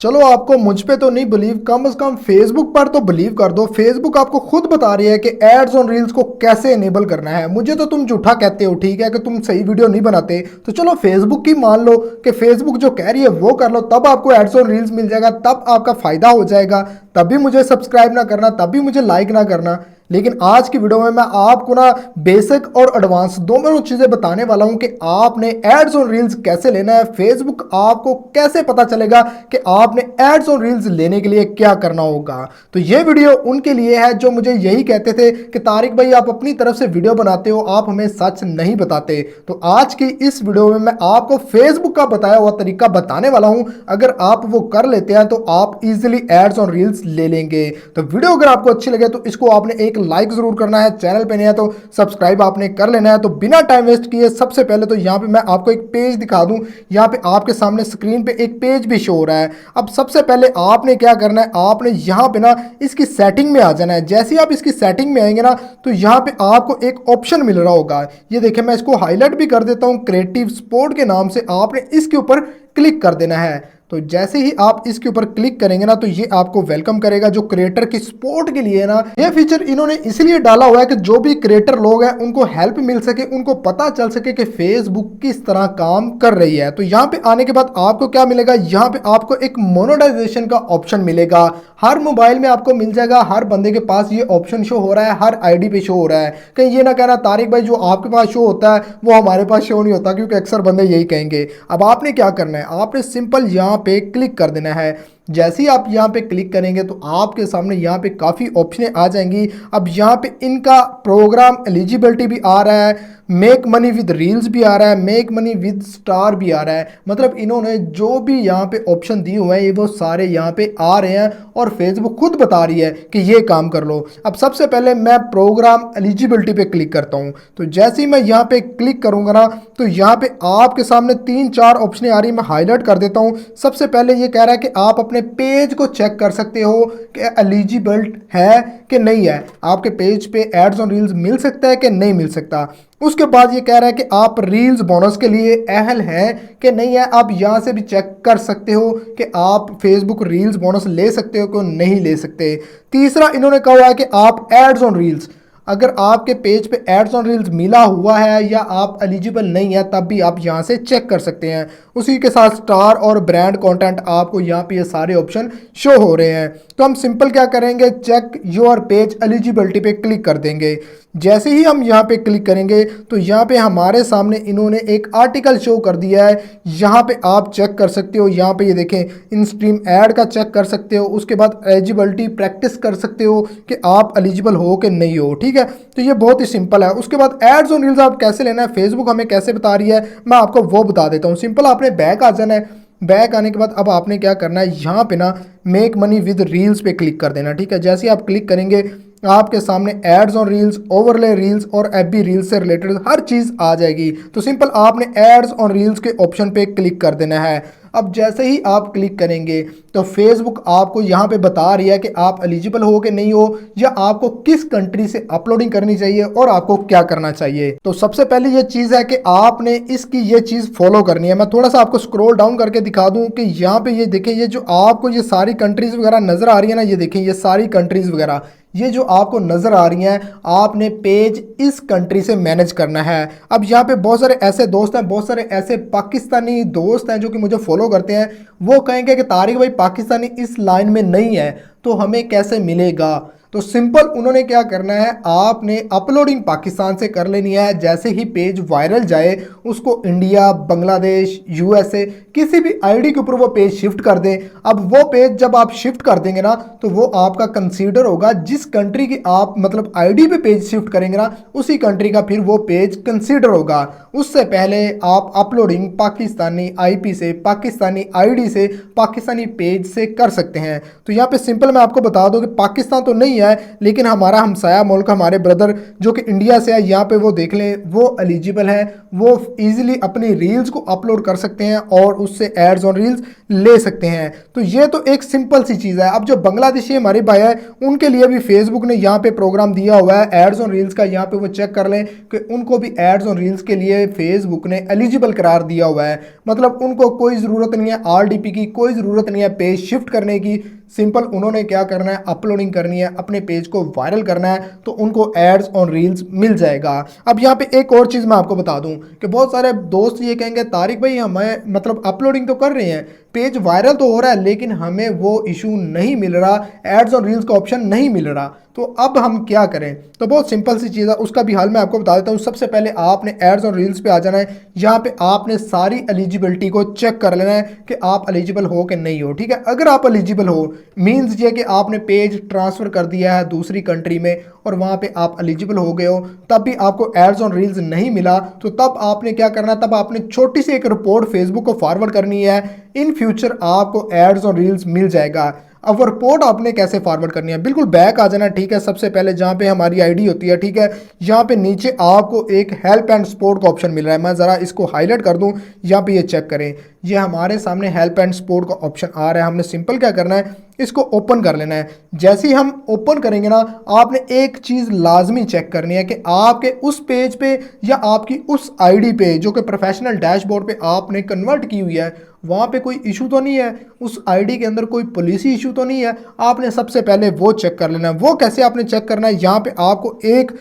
चलो आपको मुझ पे तो नहीं बिलीव, कम से कम फेसबुक पर तो बिलीव कर दो। फेसबुक आपको खुद बता रही है कि एड्स ऑन रील्स को कैसे इनेबल करना है। मुझे तो तुम झूठा कहते हो, ठीक है, कि तुम सही वीडियो नहीं बनाते, तो चलो फेसबुक की मान लो कि फेसबुक जो कह रही है वो कर लो, तब आपको एड्स ऑन रील्स मिल जाएगा, तब आपका फायदा हो जाएगा। तभी मुझे सब्सक्राइब ना करना, तभी मुझे लाइक ना करना। लेकिन आज की वीडियो में मैं आपको ना बेसिक और एडवांस दोनों चीज़ें बताने वाला हूं कि आपने एड्स ऑन रील्स कैसे लेना है। फेसबुक आपको कैसे पता चलेगा कि आपने एड्स ऑन रील्स लेने के लिए क्या करना होगा। तो ये वीडियो उनके लिए है जो मुझे यही कहते थे कि तारिक भाई आप अपनी तरफ से वीडियो बनाते हो, आप हमें सच नहीं बताते। तो आज की इस वीडियो में मैं आपको फेसबुक का बताया हुआ तरीका बताने वाला हूं। अगर आप वो कर लेते हैं तो आप इजीली एड्स ऑन रील्स ले लेंगे। तो वीडियो अगर आपको अच्छी लगे तो इसको आपने एक लाइक जरूर करना है, चैनल पे नहीं है तो सब्सक्राइब आपने कर लेना है। तो बिना टाइम वेस्ट किए सबसे पहले तो यहाँ पे मैं आपको एक पेज दिखा दूं। यहाँ पे आपके सामने स्क्रीन पे एक पेज भी शो हो रहा है। अब सबसे पहले आपने क्या करना है, आपने यहाँ पे ना इसकी सेटिंग में आ जाना है। जैसे ही आप इसकी सेटिंग में आएंगे ना तो यहाँ पे आपको एक ऑप्शन मिल रहा होगा, ये देखिए मैं इसको हाईलाइट भी कर देता हूँ, क्रिएटिव स्पोर्ट के नाम से। आपने इसके ऊपर क्लिक कर देना है। तो जैसे ही आप इसके ऊपर क्लिक करेंगे ना तो ये आपको वेलकम करेगा। जो क्रिएटर की सपोर्ट के लिए ना ये फीचर इन्होंने इसलिए डाला हुआ है कि जो भी क्रिएटर लोग हैं उनको हेल्प मिल सके, उनको पता चल सके कि फेसबुक किस तरह काम कर रही है। तो यहाँ पे आने के बाद आपको क्या मिलेगा, यहाँ पे आपको एक मोनेटाइजेशन का ऑप्शन मिलेगा। हर मोबाइल में आपको मिल जाएगा, हर बंदे के पास ये ऑप्शन शो हो रहा है, हर आईडी पे शो हो रहा है। कहीं ये ना कहना तारिक भाई जो आपके पास शो होता है वो हमारे पास शो नहीं होता, क्योंकि अक्सर बंदे यही कहेंगे। अब आपने क्या करना है, आपने सिंपल यहाँ पे क्लिक कर देना है। जैसे ही आप यहाँ पे क्लिक करेंगे तो आपके सामने यहाँ पे काफ़ी ऑप्शनें आ जाएंगी। अब यहाँ पे इनका प्रोग्राम एलिजिबिलिटी भी आ रहा है, मेक मनी विद रील्स भी आ रहा है, मेक मनी विद स्टार भी आ रहा है। मतलब इन्होंने जो भी यहाँ पे ऑप्शन दिए हुए हैं वो सारे यहाँ पे आ रहे हैं और फेसबुक खुद बता रही है कि ये काम कर लो। अब सबसे पहले मैं प्रोग्राम एलिजिबिलिटी पे क्लिक करता हूँ। तो जैसे ही मैं यहाँ पे क्लिक करूँगा ना तो यहाँ पे आपके सामने 3-4 ऑप्शनें आ रही है, मैं हाईलाइट कर देता हूँ। सबसे पहले ये कह रहा है कि आप अपने पेज को चेक कर सकते हो कि एलिजिबल है कि नहीं है, आपके पेज पे एड्स ऑन रील्स मिल सकता है कि नहीं मिल सकता। उसके बाद ये कह रहा है कि आप रील्स बोनस के लिए अहल हैं कि नहीं है। आप यहाँ से भी चेक कर सकते हो कि आप फेसबुक रील्स बोनस ले सकते हो कि नहीं ले सकते। तीसरा इन्होंने कहा है कि आप एड्स ऑन रील्स, अगर आपके पेज पे एड्स ऑन रील्स मिला हुआ है या आप एलिजिबल नहीं है तब भी आप यहाँ से चेक कर सकते हैं। उसी के साथ स्टार और ब्रांड कंटेंट आपको यहाँ पे ये सारे ऑप्शन शो हो रहे हैं। तो हम सिंपल क्या करेंगे, चेक योर पेज एलिजिबिलिटी पे क्लिक कर देंगे। जैसे ही हम यहाँ पे क्लिक करेंगे तो यहाँ पे हमारे सामने इन्होंने एक आर्टिकल शो कर दिया है। यहाँ पे आप चेक कर सकते हो, यहाँ पे ये देखें इन स्ट्रीम ऐड का चेक कर सकते हो। उसके बाद एलिजिबिलिटी प्रैक्टिस कर सकते हो कि आप एलिजिबल हो कि नहीं हो, ठीक है। तो ये बहुत ही सिंपल है। उसके बाद एड्स ऑन रील्स आप कैसे लेना है, फेसबुक हमें कैसे बता रही है, मैं आपको वो बता देता हूँ। सिंपल आपने बैक आ जाना है। बैक आने के बाद अब आपने क्या करना है, यहाँ पे ना मेक मनी विद रील्स पे क्लिक कर देना, ठीक है। जैसे ही आप क्लिक करेंगे आपके सामने ads on reels, overlay reels और एफबी रील्स से रिलेटेड हर चीज़ आ जाएगी। तो सिंपल आपने एड्स ऑन रील्स के ऑप्शन पे क्लिक कर देना है। अब जैसे ही आप क्लिक करेंगे तो फेसबुक आपको यहाँ पे बता रही है कि आप एलिजिबल हो कि नहीं हो, या आपको किस कंट्री से अपलोडिंग करनी चाहिए और आपको क्या करना चाहिए। तो सबसे पहले ये चीज़ है कि आपने इसकी ये चीज़ फॉलो करनी है। मैं थोड़ा सा आपको स्क्रॉल डाउन करके दिखा दूँ कि यहाँ पे ये देखें, ये जो आपको ये सारी कंट्रीज़ वगैरह नज़र आ रही है ना, ये देखें ये सारी कंट्रीज़ वगैरह ये जो आपको नज़र आ रही हैं, आपने पेज इस कंट्री से मैनेज करना है। अब यहाँ पे बहुत सारे ऐसे दोस्त हैं, बहुत सारे ऐसे पाकिस्तानी दोस्त हैं जो कि मुझे फॉलो करते हैं। वो कहेंगे कि तारिक भाई पाकिस्तानी इस लाइन में नहीं है तो हमें कैसे मिलेगा। तो सिंपल उन्होंने क्या करना है, आपने अपलोडिंग पाकिस्तान से कर लेनी है। जैसे ही पेज वायरल जाए उसको इंडिया, बांग्लादेश, यूएसए किसी भी आईडी के ऊपर वो पेज शिफ्ट कर दें। अब वो पेज जब आप शिफ्ट कर देंगे ना तो वो आपका कंसीडर होगा, जिस कंट्री की आप मतलब आईडी पे पेज शिफ्ट करेंगे ना उसी कंट्री का फिर वो पेज कंसीडर होगा। उससे पहले आप अपलोडिंग पाकिस्तानी आईपी से, पाकिस्तानी आईडी से, पाकिस्तानी पेज से कर सकते हैं। तो यहाँ पे सिंपल मैं आपको बता दूं कि पाकिस्तान तो नहीं नहीं है, लेकिन हमारा हमसाया मुल्क, हमारे ब्रदर जो कि इंडिया से है, यहाँ पे वो देख लें वो एलिजिबल है, वो इजीली अपनी रील्स को अपलोड कर सकते हैं और उससे एड्स ऑन रील्स ले सकते हैं। तो ये तो एक सिंपल सी चीज़ है। अब जो बांग्लादेशी हमारे भाई है उनके लिए भी फेसबुक ने यहाँ पे प्रोग्राम दिया हुआ है एड्स ऑन रील्स का, यहाँ पे वो चेक कर लें कि उनको भी एड्स ऑन रील्स के लिए फेसबुक ने एलिजिबल करार दिया हुआ है। मतलब उनको कोई ज़रूरत नहीं है आरडीपी की, कोई ज़रूरत नहीं है पेज शिफ्ट करने की, सिंपल उन्होंने क्या करना है, अपलोडिंग करनी है, अपने पेज को वायरल करना है, तो उनको एड्स ऑन रील्स मिल जाएगा। अब यहाँ पे एक और चीज़ मैं आपको बता दूं कि बहुत सारे दोस्त ये कहेंगे तारिक भाई हमें मतलब अपलोडिंग तो कर रहे हैं, पेज वायरल तो हो रहा है, लेकिन हमें वो इशू नहीं मिल रहा, एड्स ऑन रील्स का ऑप्शन नहीं मिल रहा, तो अब हम क्या करें? तो बहुत सिंपल सी चीज़ है, उसका भी हाल मैं आपको बता देता हूँ। सबसे पहले आपने एड्स ऑन रील्स पे आ जाना है, यहाँ पे आपने सारी एलिजिबिलिटी को चेक कर लेना है कि आप एलिजिबल हो कि नहीं हो। ठीक है, अगर आप एलिजिबल हो मीन्स ये कि आपने पेज ट्रांसफ़र कर दिया है दूसरी कंट्री में और वहाँ पे आप एलिजिबल हो गए हो, तब भी आपको एड्स ऑन रील्स नहीं मिला, तो तब आपने क्या करना है, तब आपने छोटी सी एक रिपोर्ट फेसबुक को फॉरवर्ड करनी है। इन फ्यूचर आपको एड्स ऑन रील्स मिल जाएगा। अब वो रिपोर्ट आपने कैसे फॉरवर्ड करनी है, बिल्कुल बैक आ जाना। ठीक है, सबसे पहले जहाँ पे हमारी आईडी होती है, ठीक है, यहाँ पे नीचे आपको एक हेल्प एंड सपोर्ट का ऑप्शन मिल रहा है। मैं ज़रा इसको हाईलाइट कर दूँ, यहाँ पे ये चेक करें, ये हमारे सामने हेल्प एंड सपोर्ट का ऑप्शन आ रहा है। हमने सिंपल क्या करना है, इसको ओपन कर लेना है। जैसे ही हम ओपन करेंगे ना, आपने एक चीज़ लाजमी चेक करनी है कि आपके उस पेज पे या आपकी उस आईडी पे जो कि प्रोफेशनल डैशबोर्ड पे आपने कन्वर्ट की हुई है, वहाँ पे कोई इशू तो नहीं है, उस आईडी के अंदर कोई पॉलिसी इशू तो नहीं है। आपने सबसे पहले वो चेक कर लेना है। वो कैसे आपने चेक करना है, यहाँ पे आपको एक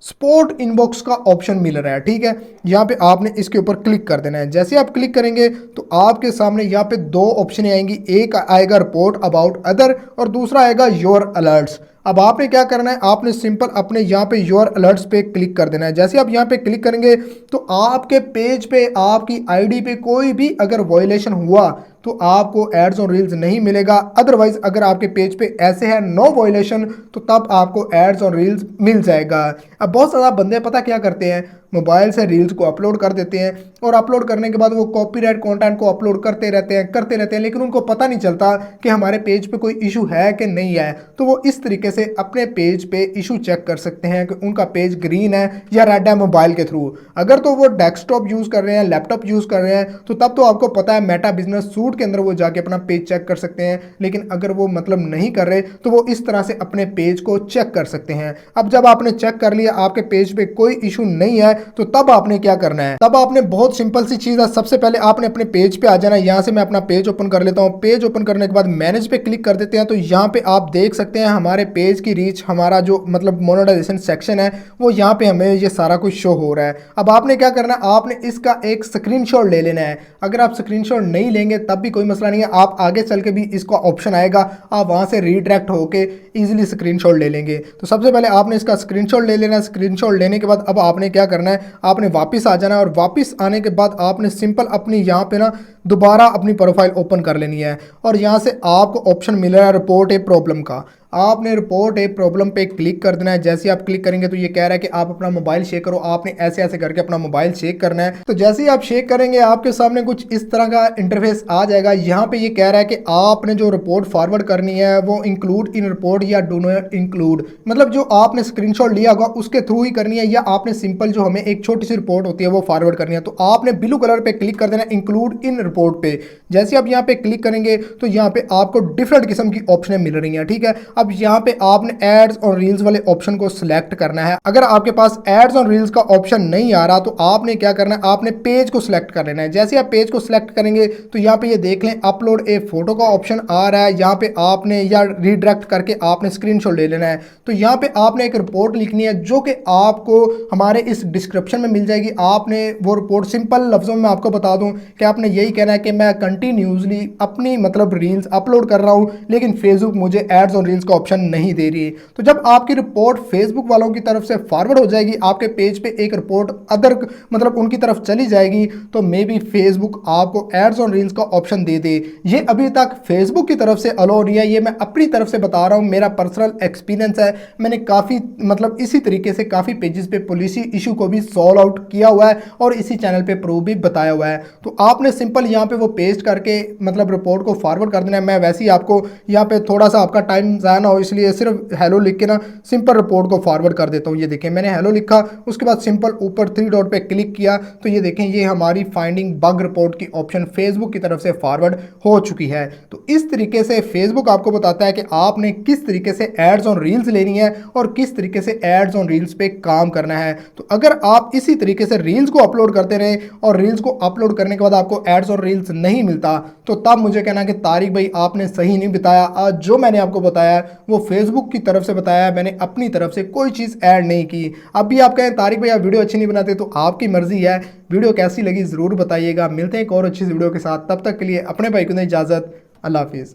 स्पोर्ट इनबॉक्स का ऑप्शन मिल रहा है। ठीक है, यहाँ पे आपने इसके ऊपर क्लिक कर देना है। जैसे आप क्लिक करेंगे तो आपके सामने यहाँ पे दो ऑप्शन आएंगी, एक आएगा रिपोर्ट अबाउट अदर और दूसरा आएगा योर अलर्ट्स। अब आपने क्या करना है, आपने सिंपल अपने यहाँ पे योर अलर्ट्स पे क्लिक कर देना है। जैसे आप यहाँ पे क्लिक करेंगे तो आपके पेज पे, आपकी आईडी पे कोई भी अगर वायलेशन हुआ तो आपको एड्स ऑन रील्स नहीं मिलेगा। अदरवाइज अगर आपके पेज पे ऐसे है नो वायलेशन, तो तब आपको एड्स ऑन रील्स मिल जाएगा। अब बहुत ज़्यादा बंदे पता क्या करते हैं, मोबाइल से रील्स को अपलोड कर देते हैं और अपलोड करने के बाद वो कॉपीराइट कंटेंट को अपलोड करते रहते हैं, लेकिन उनको पता नहीं चलता कि हमारे पेज पे कोई इशू है कि नहीं है। तो वो इस तरीके से अपने पेज पे इशू चेक कर सकते हैं कि उनका पेज ग्रीन है या रेड है मोबाइल के थ्रू। अगर तो वो डेस्कटॉप यूज़ कर रहे हैं, लैपटॉप यूज़ कर रहे हैं, तो तब तो आपको पता है मेटा बिजनेस सूट के अंदर वो जाके अपना पेज चेक कर सकते हैं। लेकिन अगर वो मतलब नहीं कर रहे तो वो इस तरह से अपने पेज को चेक कर सकते हैं। अब जब आपने चेक कर लिया आपके पेज पे कोई इशू नहीं है, तो तब आपने क्या करना है, तब आपने बहुत सिंपल सी चीज़ है, सबसे पहले आपने अपने पेज पे आ जाना है। यहाँ से मैं अपना पेज ओपन कर लेता हूँ। पेज ओपन करने के बाद मैनेज पे क्लिक कर देते हैं, तो यहाँ पे आप देख सकते हैं हमारे पेज की रीच, हमारा जो मतलब मोनेटाइजेशन सेक्शन है वो यहाँ पे हमें ये सारा कुछ शो हो रहा है। अब आपने क्या करना है, आपने इसका एक स्क्रीनशॉट ले लेना है। अगर आप स्क्रीनशॉट नहीं लेंगे तब भी कोई मसला नहीं है, आप आगे चल के भी इसका ऑप्शन आएगा, आप वहाँ से रीडायरेक्ट होके ईजिली स्क्रीनशॉट ले लेंगे। तो सबसे पहले आपने इसका स्क्रीनशॉट ले लेना है। स्क्रीनशॉट लेने के बाद अब आपने क्या करना है, आपने वापस आ जाना है और वापस आने के बाद आपने सिंपल अपनी यहाँ पे ना दोबारा अपनी प्रोफाइल ओपन कर लेनी है और यहाँ से आपको ऑप्शन मिल रहा है रिपोर्ट ए प्रॉब्लम का। आपने रिपोर्ट ए प्रॉब्लम पे क्लिक कर देना है। जैसे आप क्लिक करेंगे तो ये कह रहा है कि आप अपना मोबाइल शेक करो। आपने ऐसे ऐसे करके अपना मोबाइल शेक करना है। तो जैसे ही आप शेक करेंगे आपके सामने कुछ इस तरह का इंटरफेस आ जाएगा। यहाँ पे ये कह रहा है कि आपने जो रिपोर्ट फॉरवर्ड करनी है वो इंक्लूड इन रिपोर्ट या डू नॉट इंक्लूड, मतलब जो आपने स्क्रीनशॉट लिया होगा उसके थ्रू ही करनी है, या आपने सिंपल जो हमें एक छोटी सी रिपोर्ट होती है वो फॉरवर्ड करनी है। तो आपने ब्लू कलर पे क्लिक कर देना इंक्लूड इन रिपोर्ट पे। जैसे आप यहाँ पे क्लिक करेंगे तो यहाँ पे आपको डिफरेंट किस्म की ऑप्शन मिल रही हैं। ठीक है, अब यहाँ पे आपने एड्स और रील्स वाले ऑप्शन को सिलेक्ट करना है। अगर आपके पास एड्स और रील्स का ऑप्शन नहीं आ रहा तो आपने क्या करना है, आपने पेज को सिलेक्ट कर लेना है। जैसे आप पेज को सिलेक्ट करेंगे तो यहाँ पे ये देख लें अपलोड ए फोटो का ऑप्शन आ रहा है। यहाँ पे आपने या रीडायरेक्ट करके आपने स्क्रीनशॉट ले लेना है। तो यहाँ पे आपने एक रिपोर्ट लिखनी है जो कि आपको हमारे इस डिस्क्रिप्शन में मिल जाएगी। आपने वो रिपोर्ट सिंपल लफ्जों में आपको बता दूं कि आपने यही कहना है कि मैं कंटिन्यूसली अपनी मतलब रील्स अपलोड कर रहा हूँ लेकिन फेसबुक मुझे एड्स और रील्स का ऑप्शन नहीं दे रही है। तो जब आपकी रिपोर्ट फेसबुक वालों की तरफ से फॉरवर्ड हो जाएगी, आपके पेज पे एक रिपोर्ट अदर मतलब उनकी तरफ चली जाएगी, तो मे बी फेसबुक आपको एड्स और रील्स का ऑप्शन दे दे। ये अभी तक फेसबुक की तरफ से अलाउ नहीं है, ये मैं अपनी तरफ से बता रहा हूँ, मेरा पर्सनल एक्सपीरियंस है। मैंने काफ़ी मतलब इसी तरीके से काफ़ी पेजेस पे पॉलिसी इशू को भी सॉल्व आउट किया हुआ है और इसी चैनल पे प्रूफ भी बताया हुआ है। तो आपने सिंपल यहाँ पे वो पेस्ट करके मतलब रिपोर्ट को फॉरवर्ड कर देना है। मैं वैसे ही आपको यहाँ पे थोड़ा सा आपका टाइम ज़ाया ना हो, इसलिए सिर्फ हेलो लिख के ना सिंपल रिपोर्ट को फॉरवर्ड कर देता हूँ। ये देखें मैंने हेलो लिखा, उसके बाद सिंपल ऊपर 3 डॉट पे क्लिक किया तो ये देखें ये हमारी फाइंडिंग बग रिपोर्ट की ऑप्शन फेसबुक की तरफ से फॉरवर्ड हो चुकी है। तो इस तरीके से फेसबुक आपको बताता है कि आपने किस तरीके से एड्स ऑन रील्स लेनी है और किस तरीके से एड्स ऑन रील्स पे काम करना है। तो अगर आप इसी तरीके से रील्स को अपलोड करते रहे और रील्स को अपलोड करने के बाद आपको एड्स और रील्स नहीं मिलता, तो तब मुझे कहना कि तारिक भाई आपने सही नहीं बताया। आज जो मैंने आपको बताया वो फेसबुक की तरफ से बताया, मैंने अपनी तरफ से कोई चीज़ ऐड नहीं की। अब भी आप कहें तारिक भाई आप वीडियो अच्छी नहीं बनाते, तो आपकी मर्जी है। वीडियो कैसी लगी ज़रूर बताइएगा। मिलते हैं एक और अच्छी वीडियो के साथ, तब तक के लिए अपने भाई को दें इजाज़त। अल्लाह हाफिज़।